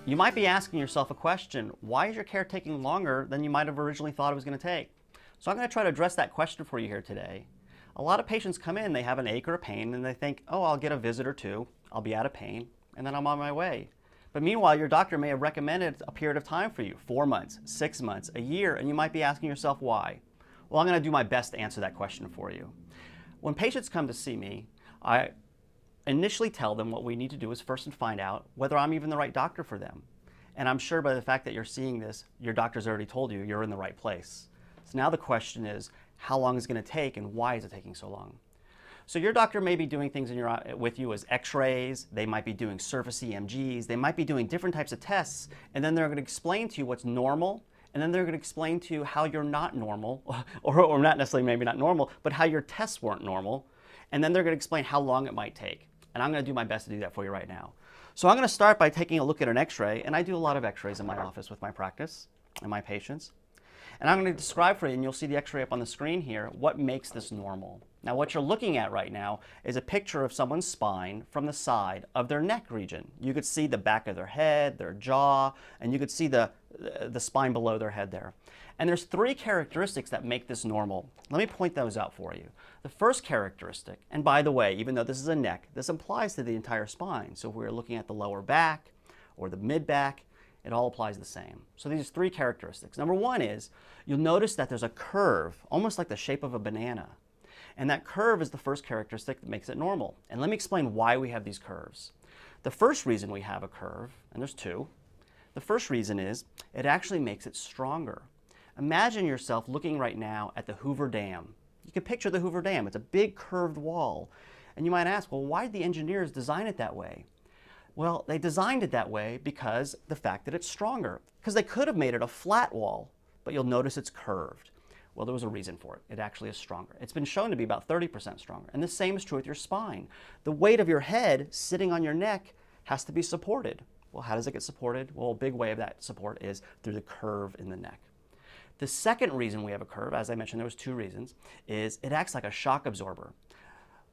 You might be asking yourself a question: why is your care taking longer than you might have originally thought it was going to take? So I'm going to try to address that question for you here today. A lot of patients come in, they have an ache or a pain, and they think, oh, I'll get a visit or two, I'll be out of pain, and then I'm on my way. But meanwhile, your doctor may have recommended a period of time for you, 4 months, 6 months, a year, and you might be asking yourself why. Well, I'm going to do my best to answer that question for you. When patients come to see me, I initially tell them what we need to do is first and find out whether I'm even the right doctor for them. And I'm sure by the fact that you're seeing this, your doctor's already told you you're in the right place. So now the question is, how long is it going to take and why is it taking so long? So your doctor may be doing things with you as x-rays, they might be doing surface EMGs, they might be doing different types of tests, and then they're going to explain to you what's normal, and then they're going to explain to you how you're not normal, or not necessarily maybe not normal, but how your tests weren't normal, and then they're going to explain how long it might take. And I'm going to do my best to do that for you right now. So I'm going to start by taking a look at an x-ray, and I do a lot of x-rays in my office with my practice and my patients. And I'm going to describe for you, and you'll see the x-ray up on the screen here, what makes this normal. Now what you're looking at right now is a picture of someone's spine from the side of their neck region. You could see the back of their head, their jaw, and you could see the spine below their head there. And there's 3 characteristics that make this normal. Let me point those out for you. The first characteristic, and by the way, even though this is a neck, this applies to the entire spine. So if we're looking at the lower back or the mid back, it all applies the same. So these 3 characteristics. Number 1 is, you'll notice that there's a curve, almost like the shape of a banana. And that curve is the first characteristic that makes it normal. And let me explain why we have these curves. The first reason we have a curve, and there's 2, the first reason is it actually makes it stronger. Imagine yourself looking right now at the Hoover Dam. You can picture the Hoover Dam. It's a big curved wall. And you might ask, well, why did the engineers design it that way? Well, they designed it that way because the fact that it's stronger. Because they could have made it a flat wall, but you'll notice it's curved. Well, there was a reason for it. It actually is stronger. It's been shown to be about 30% stronger. And the same is true with your spine. The weight of your head sitting on your neck has to be supported. Well, how does it get supported? Well, a big way of that support is through the curve in the neck. The second reason we have a curve, as I mentioned, there was 2 reasons, is it acts like a shock absorber.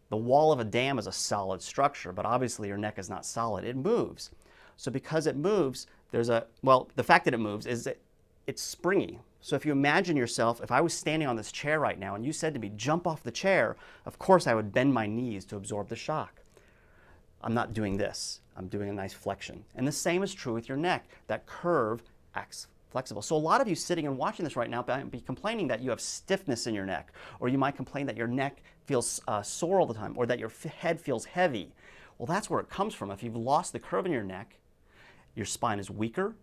The wall of a dam is a solid structure, but obviously your neck is not solid. It moves. So because it moves, the fact that it moves is that it's springy. So if you imagine yourself, if I was standing on this chair right now and you said to me, jump off the chair, of course I would bend my knees to absorb the shock. I'm not doing this. I'm doing a nice flexion. And the same is true with your neck. That curve acts flexible. So a lot of you sitting and watching this right now might be complaining that you have stiffness in your neck, or you might complain that your neck feels sore all the time, or that your head feels heavy. Well, that's where it comes from. If you've lost the curve in your neck, your spine is weaker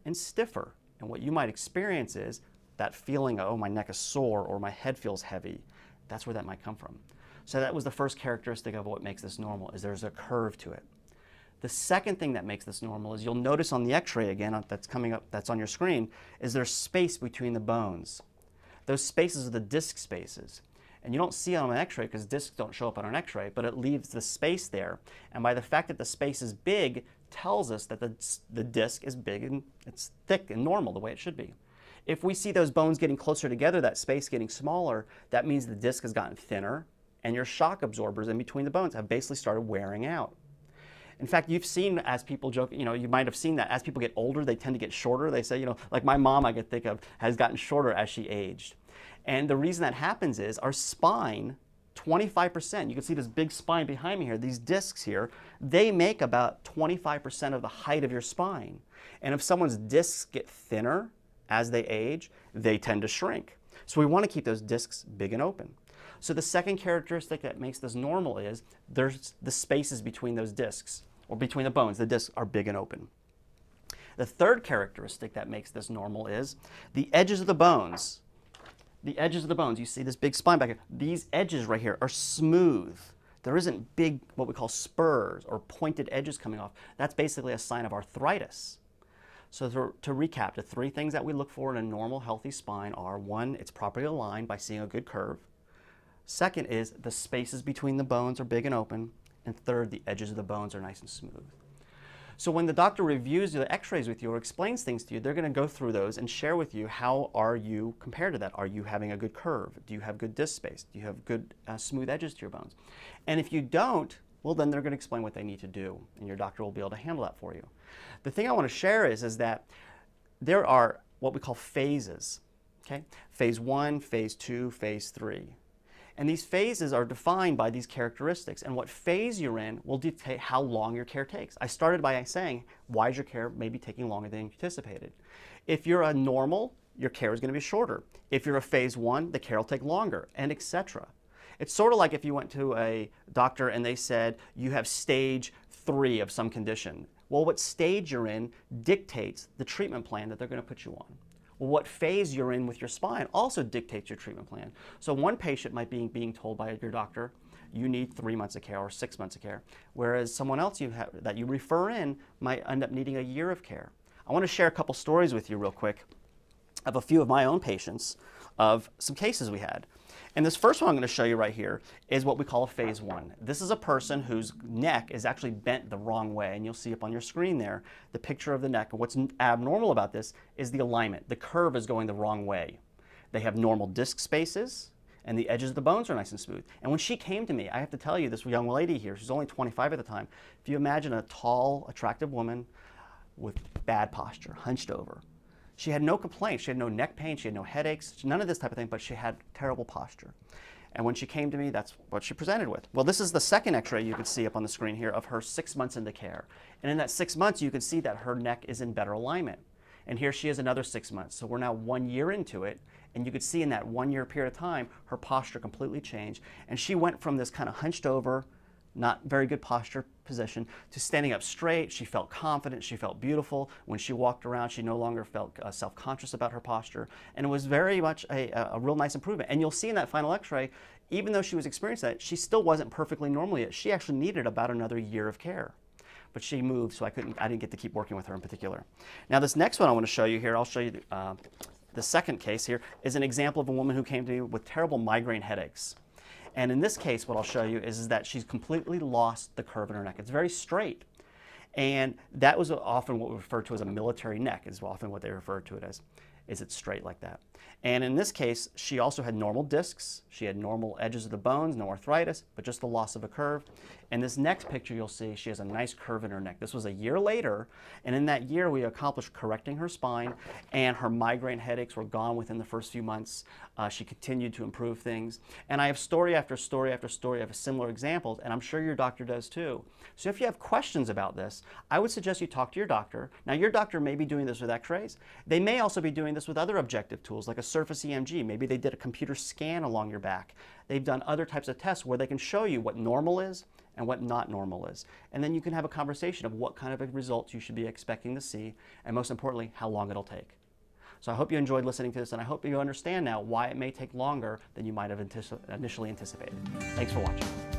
and stiffer. And what you might experience is that feeling of, oh, my neck is sore or my head feels heavy. That's where that might come from. So that was the first characteristic of what makes this normal, is there's a curve to it. The second thing that makes this normal is you'll notice on the x-ray again that's coming up, that's on your screen, is there's space between the bones. Those spaces are the disc spaces. And you don't see it on an x-ray because discs don't show up on an x-ray, but it leaves the space there. And by the fact that the space is big, tells us that the disc is big and it's thick and normal the way it should be. If we see those bones getting closer together, that space getting smaller, that means the disc has gotten thinner and your shock absorbers in between the bones have basically started wearing out. In fact, you've seen, as people joke, you might have seen that as people get older, they tend to get shorter. They say, like my mom, I could think of, has gotten shorter as she aged. And the reason that happens is our spine, 25%, you can see this big spine behind me here, these discs here, they make about 25% of the height of your spine. And if someone's discs get thinner as they age, they tend to shrink. So we want to keep those discs big and open. So the second characteristic that makes this normal is there's the spaces between those discs, or between the bones, the discs are big and open. The third characteristic that makes this normal is the edges of the bones. The edges of the bones, you see this big spine back here, these edges right here are smooth. There isn't big, what we call spurs or pointed edges coming off. That's basically a sign of arthritis. So to recap, the 3 things that we look for in a normal, healthy spine are: 1, it's properly aligned by seeing a good curve. Second is the spaces between the bones are big and open. And third, the edges of the bones are nice and smooth. So when the doctor reviews the x-rays with you or explains things to you, they're going to go through those and share with you how are you compared to that. Are you having a good curve? Do you have good disc space? Do you have good smooth edges to your bones? And if you don't, well, then they're going to explain what they need to do, and your doctor will be able to handle that for you. The thing I want to share is that there are what we call phases. Okay? Phase 1, Phase 2, Phase 3. And these phases are defined by these characteristics, and what phase you're in will dictate how long your care takes. I started by saying, why is your care maybe taking longer than you anticipated? If you're a normal, your care is going to be shorter. If you're a Phase 1, the care will take longer, and etc. It's sort of like if you went to a doctor and they said, you have stage 3 of some condition. Well, what stage you're in dictates the treatment plan that they're going to put you on. Well, what phase you're in with your spine also dictates your treatment plan. So one patient might be being told by your doctor, you need 3 months of care or 6 months of care, whereas someone else that you refer in might end up needing a year of care. I want to share a couple stories with you real quick of a few of my own patients of some cases we had. And this first one I'm going to show you right here is what we call a Phase 1. This is a person whose neck is actually bent the wrong way, and you'll see up on your screen there the picture of the neck. And what's abnormal about this is the alignment. The curve is going the wrong way. They have normal disc spaces, and the edges of the bones are nice and smooth. And when she came to me, I have to tell you, this young lady here, she's only 25 at the time. If you imagine a tall, attractive woman with bad posture, hunched over. She had no complaints. She had no neck pain. She had no headaches, none of this type of thing, but she had terrible posture. And when she came to me, that's what she presented with. Well, this is the second x-ray you can see up on the screen here of her 6 months into care. And in that 6 months, you can see that her neck is in better alignment. And here she is another 6 months. So we're now 1 year into it. And you could see in that 1 year period of time, her posture completely changed. And she went from this kind of hunched over, not very good posture position, to standing up straight. She felt confident, she felt beautiful. When she walked around, she no longer felt self-conscious about her posture, and it was very much a real nice improvement. And you'll see in that final x-ray, even though she was experiencing that, she still wasn't perfectly normal yet. She actually needed about another year of care. But she moved, so I didn't get to keep working with her in particular. Now this next one I want to show you here, I'll show you the second case here, is an example of a woman who came to me with terrible migraine headaches. And in this case, what I'll show you is that she's completely lost the curve in her neck. It's very straight. And that was often what we refer to as a military neck, is often what they refer to it as. Is it straight like that? And in this case, she also had normal discs. She had normal edges of the bones, no arthritis, but just the loss of a curve. In this next picture, you'll see she has a nice curve in her neck. This was a year later, and in that year, we accomplished correcting her spine, and her migraine headaches were gone within the first few months. She continued to improve things. And I have story after story after story of similar examples, and I'm sure your doctor does too. So if you have questions about this, I would suggest you talk to your doctor. Now, your doctor may be doing this with x-rays. They may also be doing this with other objective tools, like a surface EMG. Maybe they did a computer scan along your back. They've done other types of tests where they can show you what normal is and what not normal is. And then you can have a conversation of what kind of results you should be expecting to see, and most importantly, how long it'll take. So I hope you enjoyed listening to this, and I hope you understand now why it may take longer than you might have initially anticipated. Thanks for watching.